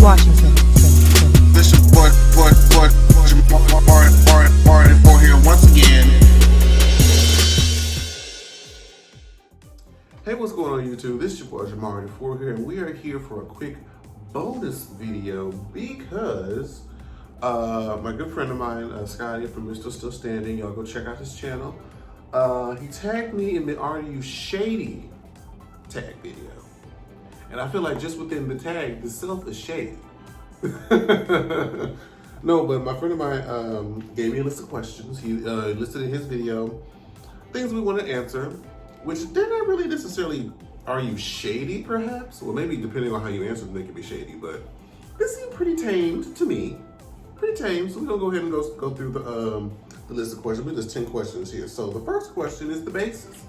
Washington. This your boy, Martin for here once again. Hey, what's going on YouTube? This is your boy Jamari4 here, and we are here for a quick bonus video because my good friend of mine, Scotty from MrStillStandin, y'all go check out his channel. He tagged me in the You Shady tag video. And I feel like just within the tag, the self is shady. No, but my friend of mine gave me a list of questions. He listed in his video things we want to answer, which they're not really necessarily, are you shady perhaps? Well, maybe depending on how you answer them, they can be shady, but they seem pretty tamed to me. Pretty tame, so we're gonna go ahead and go through the list of questions. There's 10 questions here. So the first question is the basis.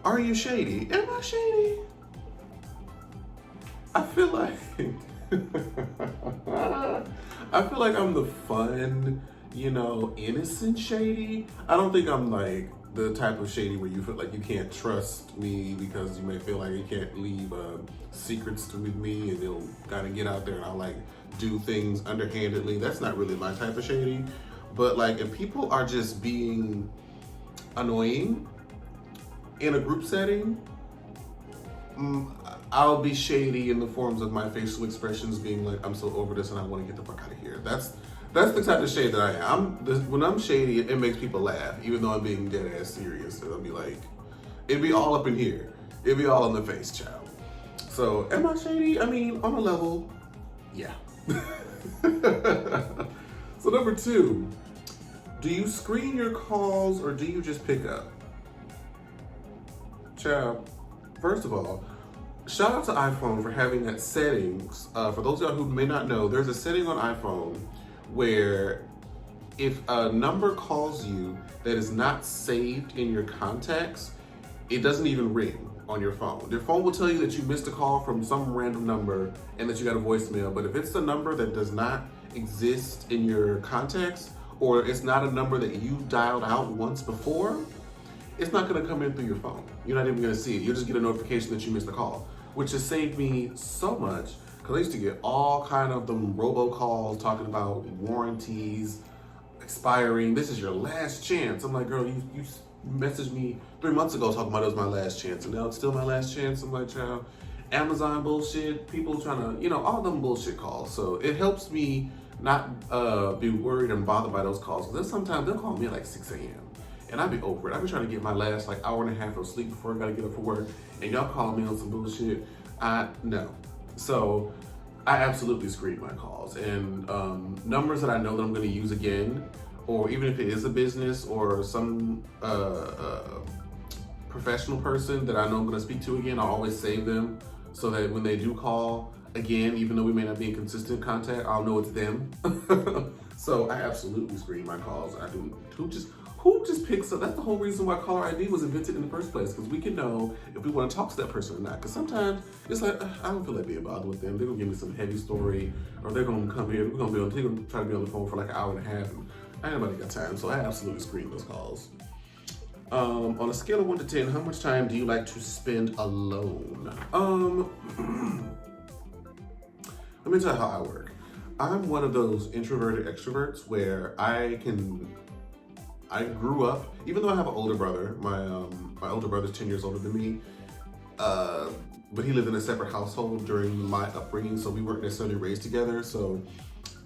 Are you shady? Am I shady? I feel like I'm the fun, innocent shady. I don't think I'm like the type of shady where you feel like you can't trust me because you may feel like you can't leave secrets with me and you'll gotta get out there and I'll like do things underhandedly. That's not really my type of shady. But like if people are just being annoying in a group setting, I'll be shady in the forms of my facial expressions being like, I'm so over this and I want to get the fuck out of here. That's the type of shade that I am. When I'm shady, it makes people laugh, even though I'm being dead ass serious. And I'll be like, it'd be all up in here. It'd be all in the face, child. So, am I shady? I mean, on a level, yeah. So number 2, do you screen your calls or do you just pick up? Child, first of all, shout out to iPhone for having that settings. For those of y'all who may not know, there's a setting on iPhone where if a number calls you that is not saved in your contacts, it doesn't even ring on your phone. Your phone will tell you that you missed a call from some random number and that you got a voicemail, but if it's a number that does not exist in your contacts, or it's not a number that you dialed out once before, it's not gonna come in through your phone. You're not even gonna see it. You'll just get a notification that you missed a call, which has saved me so much, because I used to get all kind of them robocalls talking about warranties expiring. This is your last chance. I'm like, girl, you messaged me 3 months ago talking about it was my last chance, and now it's still my last chance. I'm like, child, Amazon bullshit, people trying to, all them bullshit calls. So it helps me not be worried and bothered by those calls. Because sometimes they'll call me at like 6 a.m. and I'll be over it. I'll be trying to get my last like hour and a half of sleep before I gotta get up for work, and y'all call me on some bullshit. No. So I absolutely screen my calls, and numbers that I know that I'm gonna use again, or even if it is a business or some professional person that I know I'm gonna speak to again, I'll always save them so that when they do call again, even though we may not be in consistent contact, I'll know it's them. So I absolutely screen my calls. I do. Who just picks up? That's the whole reason why caller ID was invented in the first place, because we can know if we want to talk to that person or not. Because sometimes it's like, I don't feel like being bothered with them. They're gonna give me some heavy story, or they're gonna come here. They're gonna try to be on the phone for like an hour and a half, and I ain't nobody got time. So I absolutely screen those calls. On a scale of 1 to 10, how much time do you like to spend alone? Let me tell you how I work. I'm one of those introverted extroverts where I grew up, even though I have an older brother, my older brother's 10 years older than me, but he lived in a separate household during my upbringing, so we weren't necessarily raised together. So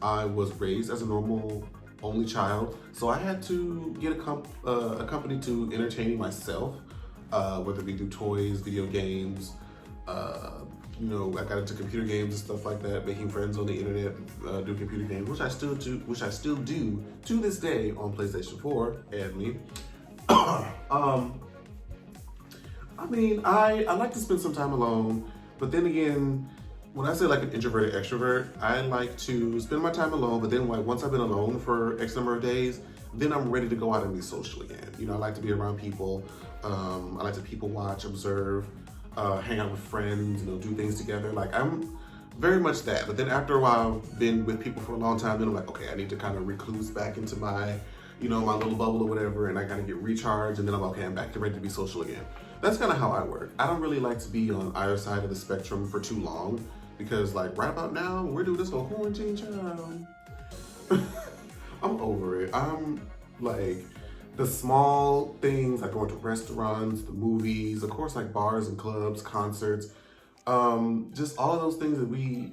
I was raised as a normal only child, so I had to get a company to entertaining myself, whether we do toys, video games, I got into computer games and stuff like that, making friends on the internet, do computer games, which I still do to this day on PlayStation 4, add me. I mean, I like to spend some time alone, but then again, when I say like an introverted extrovert, I like to spend my time alone, but then like once I've been alone for X number of days, then I'm ready to go out and be social again. I like to be around people. I like to people watch, observe, hang out with friends, do things together. Like I'm very much that. But then after a while, been with people for a long time, then I'm like, okay, I need to kind of recluse back into my, my little bubble or whatever, and I kind of get recharged, and then I'm okay, I'm back to ready to be social again. That's kind of how I work. I don't really like to be on either side of the spectrum for too long. because like right about now, we're doing this whole quarantine, child. I'm over it. I'm like the small things like going to restaurants, the movies, of course, like bars and clubs, concerts. Just all of those things that we,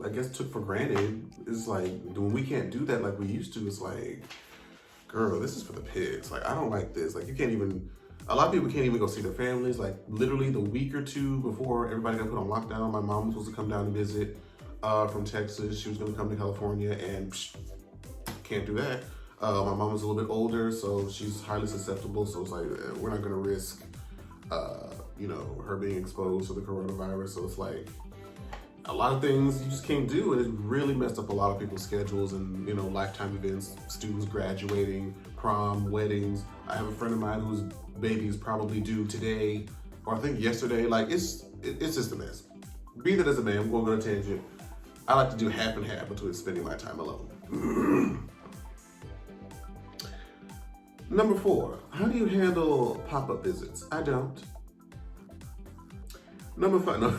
I guess took for granted. Is like when we can't do that like we used to. It's like, girl, this is for the pigs. Like, I don't like this. Like, you can't even. A lot of people can't even go see their families. Like, literally the week or two before everybody got put on lockdown, my mom was supposed to come down and visit from Texas. She was going to come to California, and can't do that. My mom was a little bit older, so she's highly susceptible. So it's like we're not going to risk, her being exposed to the coronavirus. So it's like a lot of things you just can't do, and it really messed up a lot of people's schedules and lifetime events. Students graduating, prom, weddings. I have a friend of mine whose baby is probably due today, or I think yesterday. Like it's just a mess. Be that as it may, I'm going on a tangent. I like to do half and half between spending my time alone. Number 4, how do you handle pop-up visits? I don't. Number 5, no.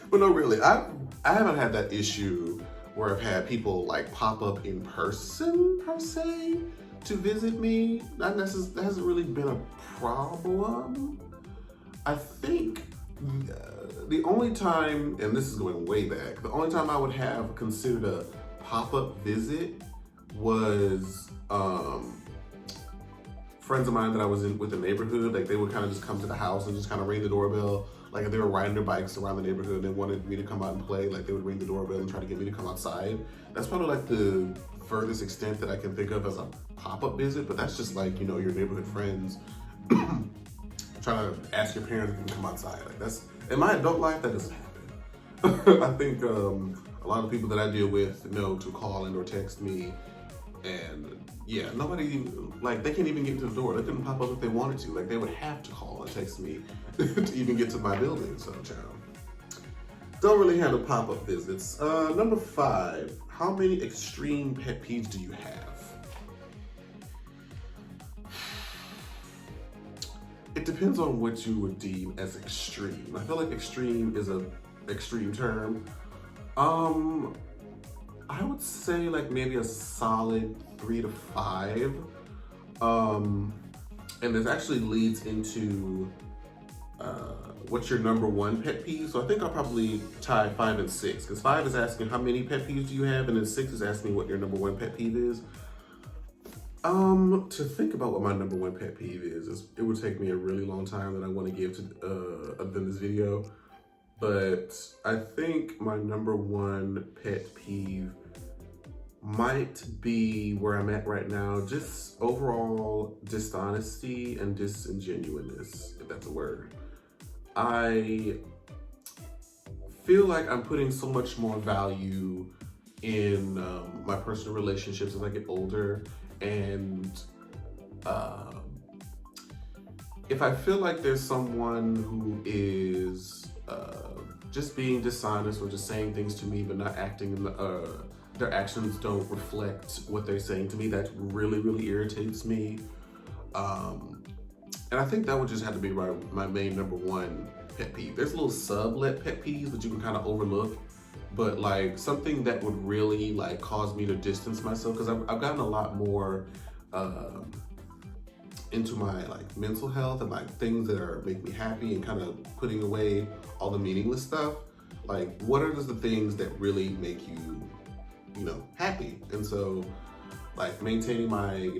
But no, really, I haven't had that issue where I've had people like pop up in person per se to visit me. That hasn't really been a problem. I think the only time, and this is going way back, the only time I would have considered a pop-up visit was friends of mine that I was in with the neighborhood. Like, they would kind of just come to the house and just kind of ring the doorbell. Like, if they were riding their bikes around the neighborhood and they wanted me to come out and play, like they would ring the doorbell and try to get me to come outside. That's probably like the furthest extent that I can think of as a pop-up visit, but that's just like, your neighborhood friends trying to ask your parents if you can come outside. Like, that's, in my adult life, that doesn't happen. I think a lot of people that I deal with know to call and or text me, and yeah, nobody, like, they can't even get to the door. They couldn't pop up if they wanted to. Like, they would have to call and text me to even get to my building. So, child, don't really handle pop-up visits. Number 5, how many extreme pet peeves do you have? It depends on what you would deem as extreme. I feel like extreme is a extreme term. I would say like maybe a solid 3 to 5. And this actually leads into what's your number 1 pet peeve. So I think I'll probably tie 5 and 6, because 5 is asking how many pet peeves do you have, and then 6 is asking what your number 1 pet peeve is. To think about what my number 1 pet peeve is it would take me a really long time that I want to give to other than this video. But I think my number 1 pet peeve might be where I'm at right now. Just overall dishonesty and disingenuousness, if that's a word. I feel like I'm putting so much more value in my personal relationships as I get older. And if I feel like there's someone who is just being dishonest or just saying things to me but not acting, their actions don't reflect what they're saying to me, that really, really irritates me. And I think that would just have to be my main number 1 pet peeve. There's little sublet pet peeves that you can kind of overlook, but like something that would really like cause me to distance myself, because I've gotten a lot more into my like mental health and like things that are make me happy, and kind of putting away all the meaningless stuff. Like, what are the things that really make you, happy? And so like maintaining my,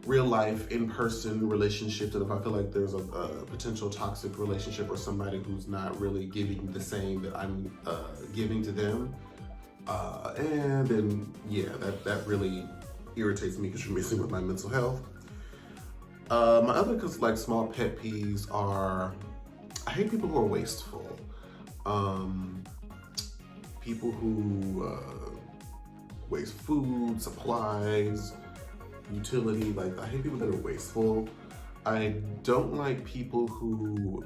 real life in-person relationships, and if I feel like there's a potential toxic relationship or somebody who's not really giving the same that I'm giving to them, and then yeah, that really irritates me because you're messing with my mental health. My other like small pet peeves are, I hate people who are wasteful. People who waste food, supplies, utility. Like, I hate people that are wasteful. I don't like people who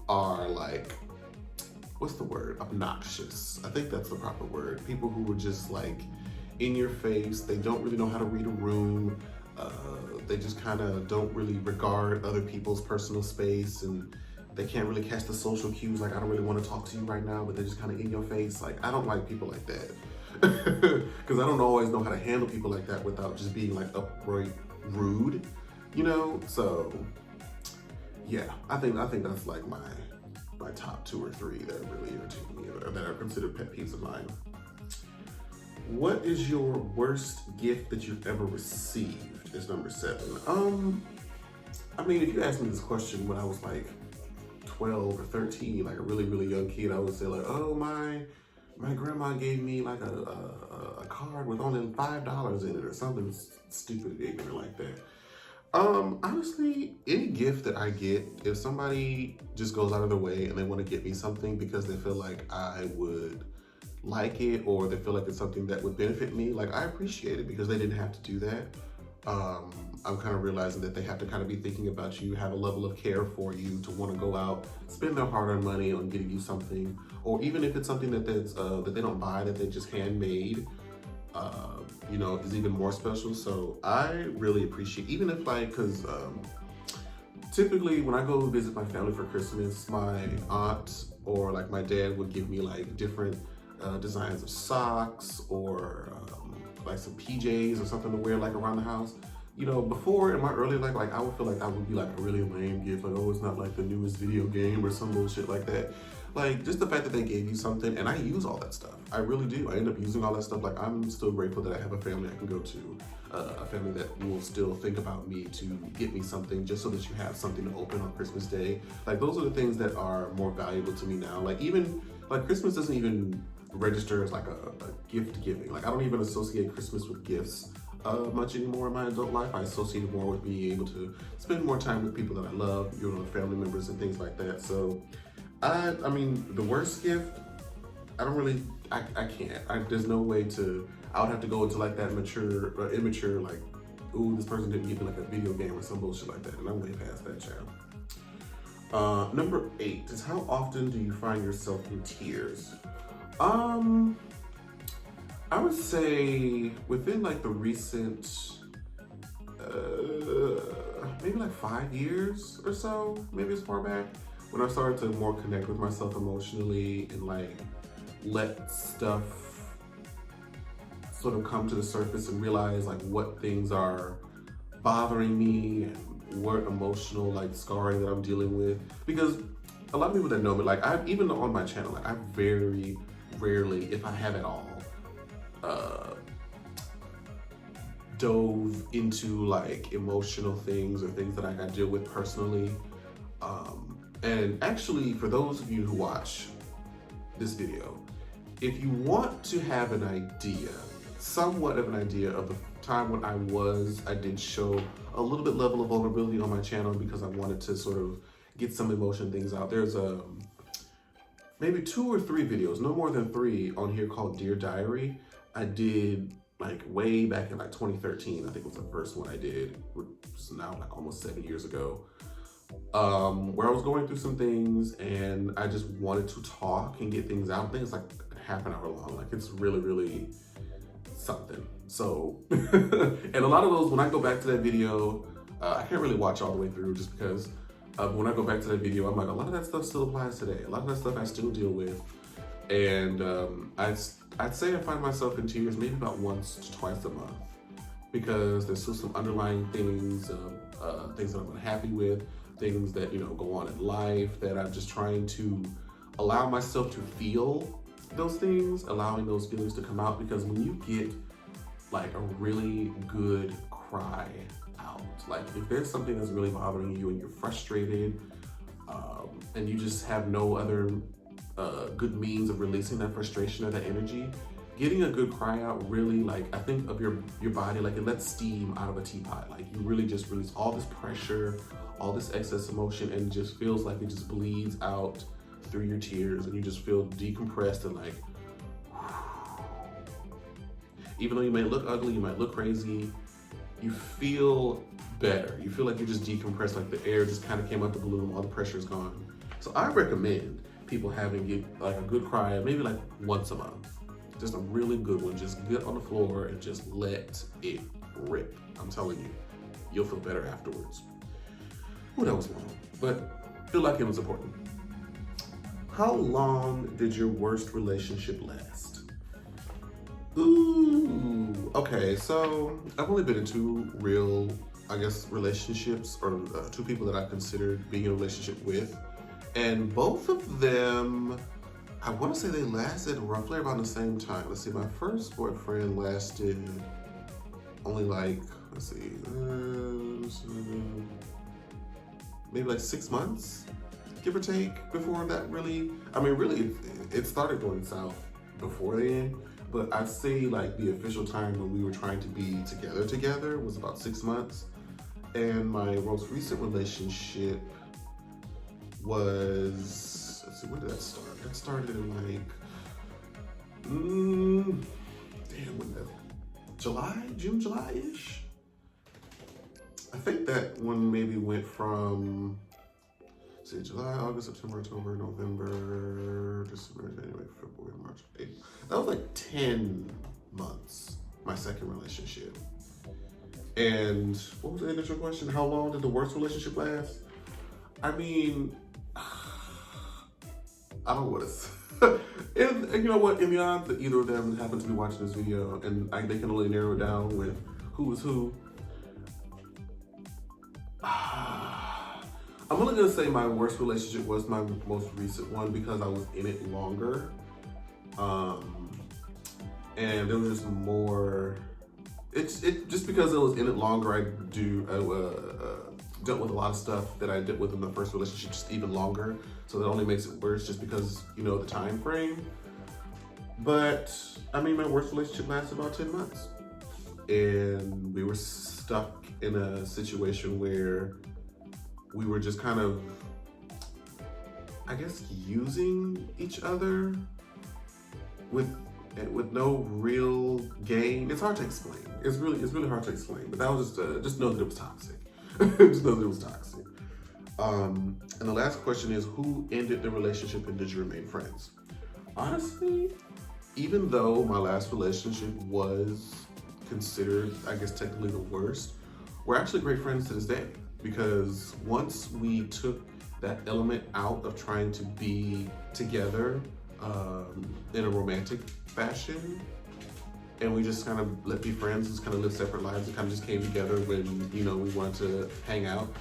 are like, what's the word? Obnoxious. I think that's the proper word. People who are just like in your face. They don't really know how to read a room. They just kind of don't really regard other people's personal space, and they can't really catch the social cues. Like, I don't really want to talk to you right now, but they're just kind of in your face. Like, I don't like people like that. Because I don't always know how to handle people like that without just being like upright rude, you know? So yeah, I think that's like my top 2 or 3 that really irritate me, or that are considered pet peeves of mine. What is your worst gift that you've ever received? Is number 7. I mean, if you asked me this question when I was like 12 or 13, like a really, really young kid, I would say like, oh, my grandma gave me like a card with only $5 in it, or something stupid ignorant like that. Honestly, any gift that I get, if somebody just goes out of their way and they want to get me something because they feel like I would like it, or they feel like it's something that would benefit me, like, I appreciate it because they didn't have to do that. I'm kind of realizing that they have to kind of be thinking about you, have a level of care for you to want to go out, spend their hard-earned money on getting you something, or even if it's something that that they don't buy, that they just handmade, you know, is even more special. So I really appreciate, even if like, because typically when I go visit my family for Christmas, my aunt or like my dad would give me like different designs of socks, or like some PJs or something to wear like around the house. You know, before in my early life, like I would feel like that would be like a really lame gift, like, oh, it's not like the newest video game or some bullshit like that. Like, just the fact that they gave you something, and I use all that stuff. I really do. I end up using all that stuff. Like, I'm still grateful that I have a family I can go to, a family that will still think about me to get me something, just so that you have something to open on Christmas Day. Like, those are the things that are more valuable to me now. Like, even, like, Christmas doesn't even register as like a gift giving. Like, I don't even associate Christmas with gifts much anymore in my adult life. I associate it more with being able to spend more time with people that I love, you know, family members and things like that. So I mean, the worst gift, I don't really, I can't. There's no way to, I would have to go into like that immature, like, ooh, this person didn't give me like a video game or some bullshit like that, and I'm way past that, child. Number 8 is, how often do you find yourself in tears? I would say within like the recent, maybe like 5 years or so, maybe as far back, when I started to more connect with myself emotionally and like let stuff sort of come to the surface and realize like what things are bothering me and what emotional like scarring that I'm dealing with. Because a lot of people that know me, like, I even on my channel, like, I very rarely, if I have at all, dove into like emotional things or things that I got to deal with personally. And actually, for those of you who watch this video, if you want to have an idea, somewhat of an idea of the time when I did show a little bit level of vulnerability on my channel because I wanted to sort of get some emotion things out. There's maybe 2 or 3 videos, no more than 3, on here called Dear Diary. I did like way back in like 2013, I think was the first one I did, which is now like almost 7 years ago, where I was going through some things and I just wanted to talk and get things out. I think it's like half an hour long. Like, it's really, really something. So, and a lot of those, when I go back to that video, I can't really watch all the way through just because when I go back to that video, I'm like, a lot of that stuff still applies today. A lot of that stuff I still deal with. And I'd say I find myself in tears maybe about once to twice a month, because there's still some underlying things, things that I'm unhappy with, things that, you know, go on in life that I'm just trying to allow myself to feel those things, allowing those feelings to come out. Because when you get like a really good cry out, like if there's something that's really bothering you and you're frustrated, and you just have no other good means of releasing that frustration or that energy, getting a good cry out really, like, I think of your body, like it lets steam out of a teapot. Like, you really just release all this pressure, all this excess emotion, and it just feels like it just bleeds out through your tears, and you just feel decompressed and like, even though you might look ugly, you might look crazy, you feel better. You feel like you're just decompressed, like the air just kind of came out the balloon, all the pressure is gone. So I recommend people having like a good cry, maybe like once a month. Just a really good one. Just get on the floor and just let it rip. I'm telling you, you'll feel better afterwards. Ooh, that was long. But feel like it was important. How long did your worst relationship last? Ooh, okay, so I've only been in 2 real, I guess, relationships, or 2 people that I considered being in a relationship with. And both of them, I want to say they lasted roughly around the same time. Let's see, my first boyfriend lasted only like, let's see, maybe like 6 months, give or take, before that really, I mean, really, it started going south before then, but I'd say like the official time when we were trying to be together was about 6 months. And my most recent relationship was, let's see, when did that start? That started in like, when did that? June, July-ish? I think that one maybe went from, let's see, July, August, September, October, November, December, January, February, March, April. That was like 10 months, my second relationship. And what was the initial question? How long did the worst relationship last? I mean, I don't know what it's. And you know what? In the odds that either of them happen to be watching this video, and they can only narrow it down with who is who. I'm only gonna say my worst relationship was my most recent one because I was in it longer, and there was just more. It's just because it was in it longer. I dealt with a lot of stuff that I dealt with in the first relationship just even longer. So that only makes it worse just because, you know, the time frame. But I mean, my worst relationship lasted about 10 months. And we were stuck in a situation where we were just kind of, I guess, using each other with no real gain. It's hard to explain. It's really hard to explain. But that was just know that it was toxic. Just know that it was toxic. And the last question is, who ended the relationship and did you remain friends? Honestly, even though my last relationship was considered, I guess, technically the worst, we're actually great friends to this day. Because once we took that element out of trying to be together in a romantic fashion, and we just kind of let be friends, just kind of live separate lives, and kind of just came together when, you know, we wanted to hang out,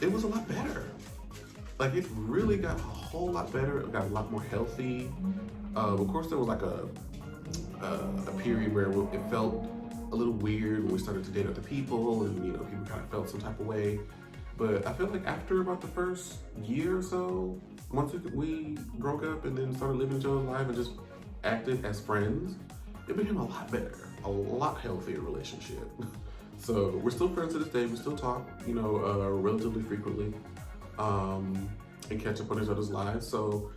it was a lot better. Like, it really got a whole lot better. It got a lot more healthy. Of course, there was like a period where it felt a little weird when we started to date other people, and, you know, people kind of felt some type of way. But I feel like after about the first year or so, once we broke up and then started living each other's life and just acted as friends, it became a lot better, a lot healthier relationship. So we're still friends to this day. We still talk, you know, relatively frequently, and catch up on each other's lives. So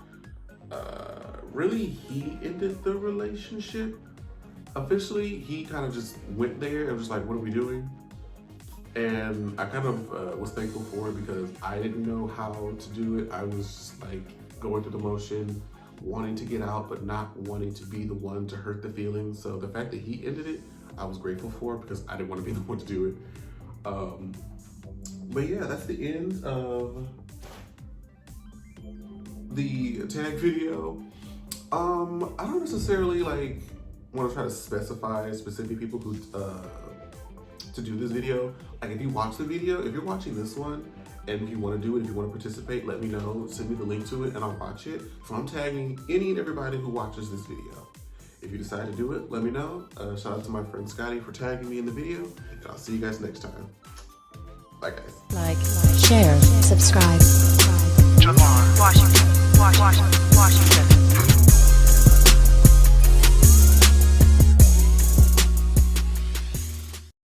really, he ended the relationship. Officially, he kind of just went there and was like, what are we doing? And I kind of was thankful for it because I didn't know how to do it. I was just like going through the motion, wanting to get out, but not wanting to be the one to hurt the feelings. So the fact that he ended it, I was grateful for because I didn't want to be the one to do it. But yeah, that's the end of the tag video. I don't necessarily like want to try to specify specific people who to do this video. Like, if you watch the video, if you're watching this one and if you want to do it, if you want to participate, let me know, send me the link to it and I'll watch it. So I'm tagging any and everybody who watches this video. If you decide to do it, let me know. Shout out to my friend Scotty for tagging me in the video, and I'll see you guys next time. Bye guys. Like, share, subscribe. Jamar Washington.